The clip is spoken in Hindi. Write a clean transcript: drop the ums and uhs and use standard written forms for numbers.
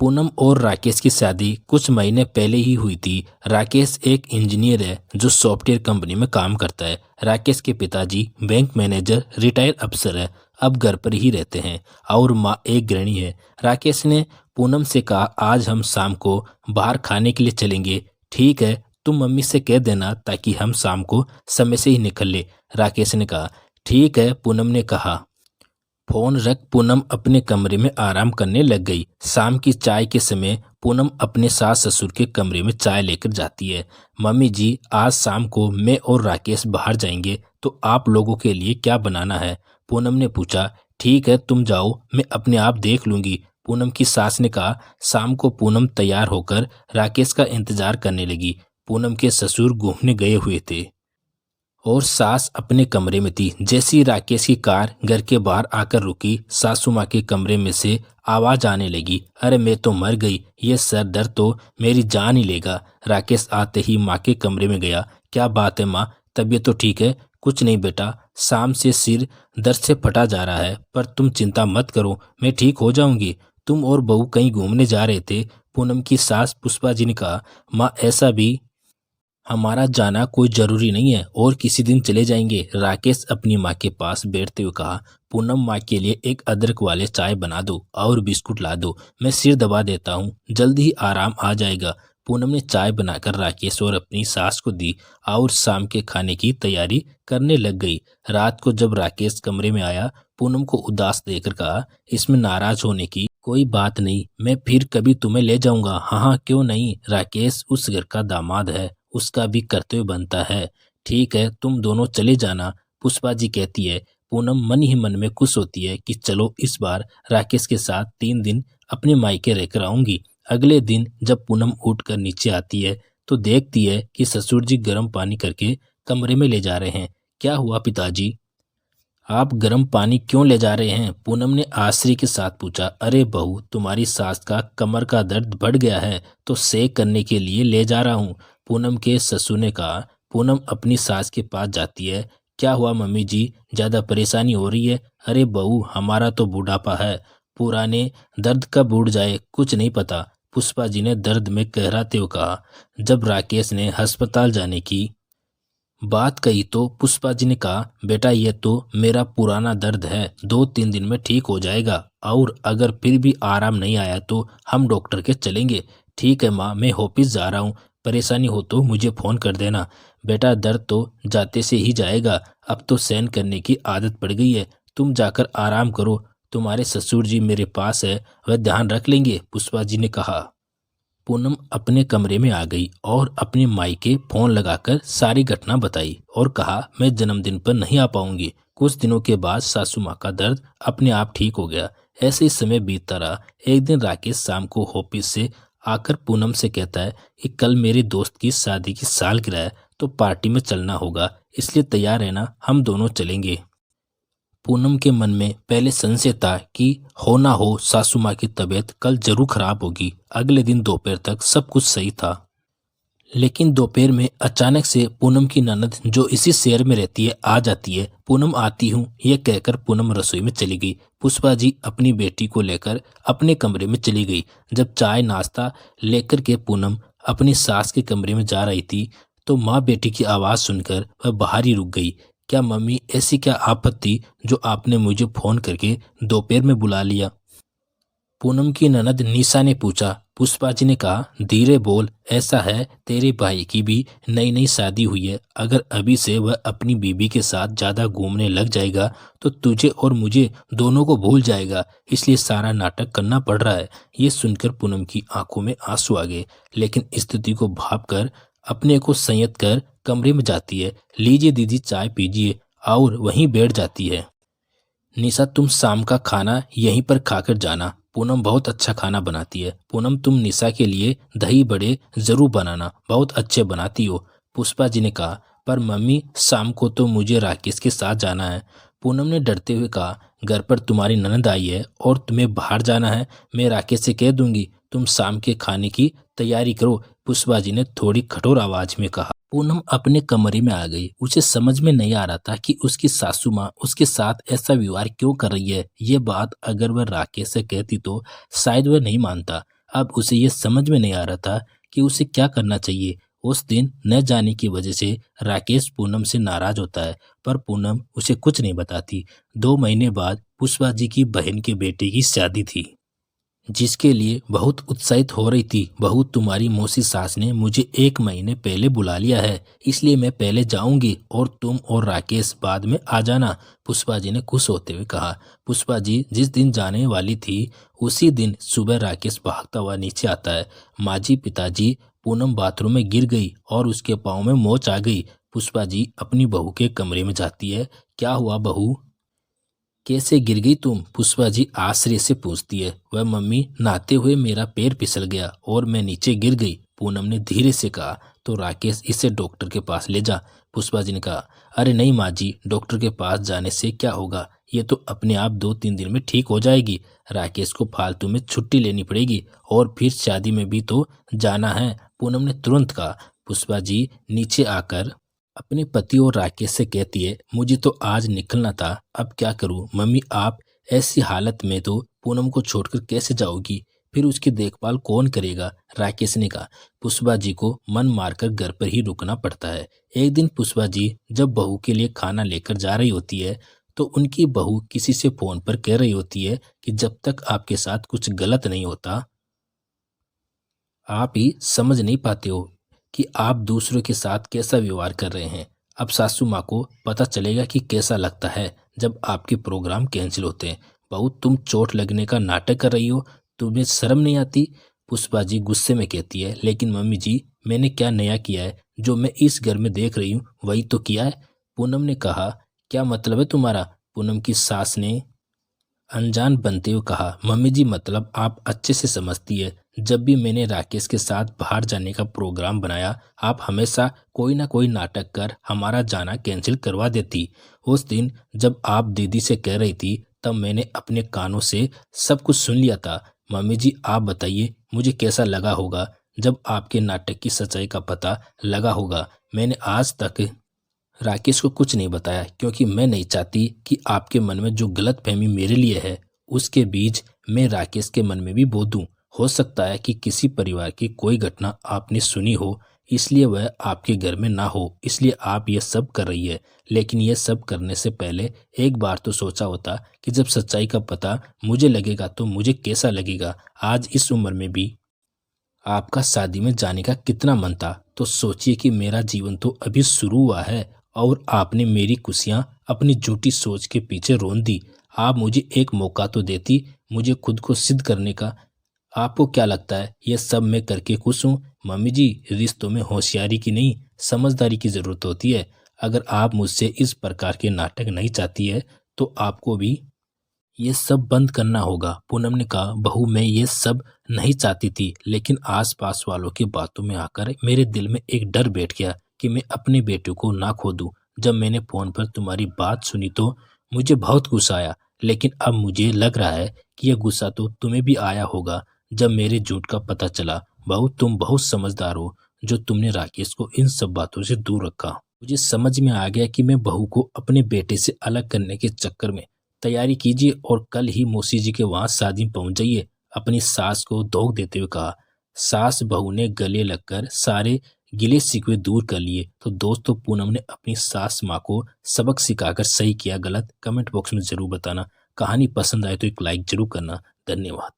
पूनम और राकेश की शादी कुछ महीने पहले ही हुई थी। राकेश एक इंजीनियर है जो सॉफ्टवेयर कंपनी में काम करता है। राकेश के पिताजी बैंक मैनेजर रिटायर अफसर है, अब घर पर ही रहते हैं और माँ एक गृहिणी है। राकेश ने पूनम से कहा, आज हम शाम को बाहर खाने के लिए चलेंगे। ठीक है, तुम मम्मी से कह देना ताकि हम शाम को समय से ही निकल ले। राकेश ने कहा। ठीक है, पूनम ने कहा। फोन रख पूनम अपने कमरे में आराम करने लग गई। शाम की चाय के समय पूनम अपने सास ससुर के कमरे में चाय लेकर जाती है। मम्मी जी, आज शाम को मैं और राकेश बाहर जाएंगे, तो आप लोगों के लिए क्या बनाना है? पूनम ने पूछा। ठीक है, तुम जाओ, मैं अपने आप देख लूंगी, पूनम की सास ने कहा। शाम को पूनम तैयार होकर राकेश का इंतजार करने लगी। पूनम के ससुर घूमने गए हुए थे और सास अपने कमरे में थी। जैसे ही राकेश की कार घर के बाहर आकर रुकी, सासू माँ के कमरे में से आवाज आने लगी, अरे मैं तो मर गई, ये सर दर्द तो मेरी जान ही लेगा। राकेश आते ही माँ के कमरे में गया। क्या बात है माँ, तबीयत तो ठीक है? कुछ नहीं बेटा, शाम से सिर दर्द से फटा जा रहा है, पर तुम चिंता मत करो, मैं ठीक हो जाऊंगी। तुम और बहू कहीं घूमने जा रहे थे? पूनम की सास पुष्पा जी ने कहा। माँ, ऐसा भी हमारा जाना कोई जरूरी नहीं है, और किसी दिन चले जाएंगे। राकेश अपनी माँ के पास बैठते हुए कहा। पूनम, माँ के लिए एक अदरक वाले चाय बना दो और बिस्कुट ला दो, मैं सिर दबा देता हूँ, जल्दी ही आराम आ जाएगा। पूनम ने चाय बनाकर राकेश और अपनी सास को दी और शाम के खाने की तैयारी करने लग गई। रात को जब राकेश कमरे में आया, पूनम को उदास देखकर कहा, इसमें नाराज होने की कोई बात नहीं, मैं फिर कभी तुम्हें ले जाऊंगा। हाँ हाँ, क्यों नहीं, राकेश उस घर का दामाद है, उसका भी कर्तव्य बनता है। ठीक है, तुम दोनों चले जाना, पुष्पा जी कहती है। पूनम मन ही मन में खुश होती है कि चलो इस बार राकेश के साथ 3 दिन अपने मायके रहकर आऊंगी। अगले दिन जब पूनम उठकर नीचे आती है तो देखती है कि ससुर जी गर्म पानी करके कमरे में ले जा रहे हैं। क्या हुआ पिताजी, आप गर्म पानी क्यों ले जा रहे हैं? पूनम ने आश्चर्य के साथ पूछा। अरे बहू, तुम्हारी सास का कमर का दर्द बढ़ गया है तो सेक करने के लिए ले जा रहा हूँ, पूनम के ससुर ने कहा। पूनम अपनी सास के पास जाती है। क्या हुआ मम्मी जी, ज्यादा परेशानी हो रही है? अरे बहू, हमारा तो बुढ़ापा है, पुराने दर्द कब उड़ जाए कुछ नहीं पता, पुष्पा जी ने दर्द में कहराते हुए कहा। जब राकेश ने अस्पताल जाने की बात कही तो पुष्पा जी ने कहा, बेटा ये तो मेरा पुराना दर्द है, 2-3 दिन में ठीक हो जाएगा, और अगर फिर भी आराम नहीं आया तो हम डॉक्टर के चलेंगे। ठीक है माँ, मैं ऑफिस जा रहा हूँ, परेशानी हो तो मुझे फ़ोन कर देना। बेटा, दर्द तो जाते से ही जाएगा, अब तो सहन करने की आदत पड़ गई है, तुम जाकर आराम करो, तुम्हारे ससुर जी मेरे पास है, वह ध्यान रख लेंगे, पुष्पा जी ने कहा। पूनम अपने कमरे में आ गई और अपने मायके फोन लगाकर सारी घटना बताई और कहा, मैं जन्मदिन पर नहीं आ पाऊंगी। कुछ दिनों के बाद सासू माँ का दर्द अपने आप ठीक हो गया। ऐसे ही समय बीतता रहा। एक दिन राकेश शाम को ऑफिस से आकर पूनम से कहता है कि कल मेरे दोस्त की शादी की सालगिरह है, तो पार्टी में चलना होगा, इसलिए तैयार रहना, हम दोनों चलेंगे। पूनम के मन में पहले संशय था कि हो ना हो सासू माँ की तबीयत कल जरूर खराब होगी। अगले दिन दोपहर तक सब कुछ सही था, लेकिन दोपहर में अचानक से पूनम की ननद जो इसी शहर में रहती है आ जाती है। पूनम आती हूँ ये कहकर पूनम रसोई में चली गई। पुष्पा जी अपनी बेटी को लेकर अपने कमरे में चली गई। जब चाय नाश्ता लेकर के पूनम अपनी सास के कमरे में जा रही थी तो माँ बेटी की आवाज़ सुनकर वह बाहर ही रुक गई। क्या मम्मी, ऐसी क्या आपत्ति जो आपने मुझे फ़ोन करके दोपहर में बुला लिया? पूनम की ननद निशा ने पूछा। पुष्पा जी ने कहा, धीरे बोल, ऐसा है तेरे भाई की भी नई नई शादी हुई है, अगर अभी से वह अपनी बीबी के साथ ज्यादा घूमने लग जाएगा तो तुझे और मुझे दोनों को भूल जाएगा, इसलिए सारा नाटक करना पड़ रहा है। ये सुनकर पूनम की आंखों में आंसू आ गए, लेकिन स्थिति को भाप कर अपने को संयत कर कमरे में जाती है। लीजिए दीदी चाय पीजिए, और वहीं बैठ जाती है। निशा, तुम शाम का खाना यहीं पर खाकर जाना, पूनम बहुत अच्छा खाना बनाती है। पूनम, तुम निशा के लिए दही बड़े जरूर बनाना, बहुत अच्छे बनाती हो, पुष्पा जी ने कहा। पर मम्मी, शाम को तो मुझे राकेश के साथ जाना है, पूनम ने डरते हुए कहा। घर पर तुम्हारी ननद आई है और तुम्हें बाहर जाना है, मैं राकेश से कह दूंगी, तुम शाम के खाने की तैयारी करो, पुष्पा जी ने थोड़ी कठोर आवाज में कहा। पूनम अपने कमरे में आ गई। उसे समझ में नहीं आ रहा था कि उसकी सासू माँ उसके साथ ऐसा व्यवहार क्यों कर रही है। ये बात अगर वह राकेश से कहती तो शायद वह नहीं मानता। अब उसे ये समझ में नहीं आ रहा था कि उसे क्या करना चाहिए। उस दिन न जाने की वजह से राकेश पूनम से नाराज होता है, पर पूनम उसे कुछ नहीं बताती। 2 महीने बाद पुष्पा जी की बहन के बेटे की शादी थी, जिसके लिए बहुत उत्साहित हो रही थी। बहू, तुम्हारी मौसी सास ने मुझे 1 महीने पहले बुला लिया है, इसलिए मैं पहले जाऊंगी और तुम और राकेश बाद में आ जाना, पुष्पा जी ने खुश होते हुए कहा। पुष्पा जी जिस दिन जाने वाली थी उसी दिन सुबह राकेश भागता हुआ नीचे आता है। माँ जी, पिताजी, पूनम बाथरूम में गिर गई और उसके पाँव में मोच आ गई। पुष्पा जी अपनी बहू के कमरे में जाती है। क्या हुआ बहू, कैसे गिर गई तुम, पुष्पा जी आश्चर्य से पूछती है। वह, मम्मी, नहाते हुए मेरा पैर फिसल गया और मैं नीचे गिर गई, पूनम ने धीरे से कहा। तो राकेश, इसे डॉक्टर के पास ले जा, पुष्पा जी ने कहा। अरे नहीं माँ जी, डॉक्टर के पास जाने से क्या होगा, ये तो अपने आप 2-3 दिन में ठीक हो जाएगी। राकेश को फालतू में छुट्टी लेनी पड़ेगी और फिर शादी में भी तो जाना है, पूनम ने तुरंत कहा। पुष्पा जी नीचे आकर अपने पति और राकेश से कहती है, मुझे तो आज निकलना था, अब क्या करूं मम्मी, आप ऐसी हालत में तो पूनम को छोड़कर कैसे जाओगी, फिर उसकी देखभाल कौन करेगा, राकेश ने कहा। पुष्पा जी को मन मारकर घर पर ही रुकना पड़ता है। एक दिन पुष्पा जी जब बहू के लिए खाना लेकर जा रही होती है तो उनकी बहू किसी से फोन पर कह रही होती है कि जब तक आपके साथ कुछ गलत नहीं होता आप ही समझ नहीं पाते हो कि आप दूसरों के साथ कैसा व्यवहार कर रहे हैं। अब सासू माँ को पता चलेगा कि कैसा लगता है जब आपके प्रोग्राम कैंसिल होते हैं। बहू, तुम चोट लगने का नाटक कर रही हो, तुम्हें शर्म नहीं आती, पुष्पा जी गुस्से में कहती है। लेकिन मम्मी जी, मैंने क्या नया किया है, जो मैं इस घर में देख रही हूँ वही तो किया है, पूनम ने कहा। क्या मतलब है तुम्हारा, पूनम की सास ने अनजान बनते हुए कहा। मम्मी जी, मतलब आप अच्छे से समझती है, जब भी मैंने राकेश के साथ बाहर जाने का प्रोग्राम बनाया आप हमेशा कोई ना कोई नाटक कर हमारा जाना कैंसिल करवा देती। उस दिन जब आप दीदी से कह रही थी तब मैंने अपने कानों से सब कुछ सुन लिया था। मम्मी जी, आप बताइए मुझे कैसा लगा होगा जब आपके नाटक की सच्चाई का पता लगा होगा। मैंने आज तक राकेश को कुछ नहीं बताया क्योंकि मैं नहीं चाहती कि आपके मन में जो गलतफहमी मेरे लिए है उसके बीच मैं राकेश के मन में भी बो दूं। हो सकता है कि किसी परिवार की कोई घटना आपने सुनी हो, इसलिए वह आपके घर में ना हो, इसलिए आप ये सब कर रही है। लेकिन ये सब करने से पहले एक बार तो सोचा होता कि जब सच्चाई का पता मुझे लगेगा तो मुझे कैसा लगेगा। आज इस उम्र में भी आपका शादी में जाने का कितना मन था, तो सोचिए कि मेरा जीवन तो अभी शुरू हुआ है और आपने मेरी खुशियां अपनी झूठी सोच के पीछे रोन दी। आप मुझे एक मौका तो देती मुझे खुद को सिद्ध करने का। आपको क्या लगता है ये सब मैं करके खुश हूँ? मम्मी जी, रिश्तों में होशियारी की नहीं समझदारी की जरूरत होती है। अगर आप मुझसे इस प्रकार के नाटक नहीं चाहती है तो आपको भी ये सब बंद करना होगा, पूनम ने कहा। बहू, मैं ये सब नहीं चाहती थी, लेकिन आसपास वालों की बातों में आकर मेरे दिल में एक डर बैठ गया कि मैं अपने बेटे को ना खो दूं। जब मैंने फोन पर तुम्हारी बात सुनी तो मुझे बहुत गुस्सा आया, लेकिन अब मुझे लग रहा है कि यह गुस्सा तो तुम्हें भी आया होगा जब मेरे झूठ का पता चला। बहू, तुम बहुत समझदार हो जो तुमने राकेश को इन सब बातों से दूर रखा। मुझे समझ में आ गया कि मैं बहू को अपने बेटे से अलग करने के चक्कर में तैयारी कीजिए और कल ही मौसी जी के वहां शादी में पहुंच जाइए, अपनी सास को धोख देते हुए कहा। सास बहू ने गले लगकर सारे गिले शिकवे दूर कर लिए। तो दोस्तों, पूनम ने अपनी सास माँ को सबक सिखाकर सही किया गलत, कमेंट बॉक्स में जरूर बताना। कहानी पसंद आए तो एक लाइक जरूर करना। धन्यवाद।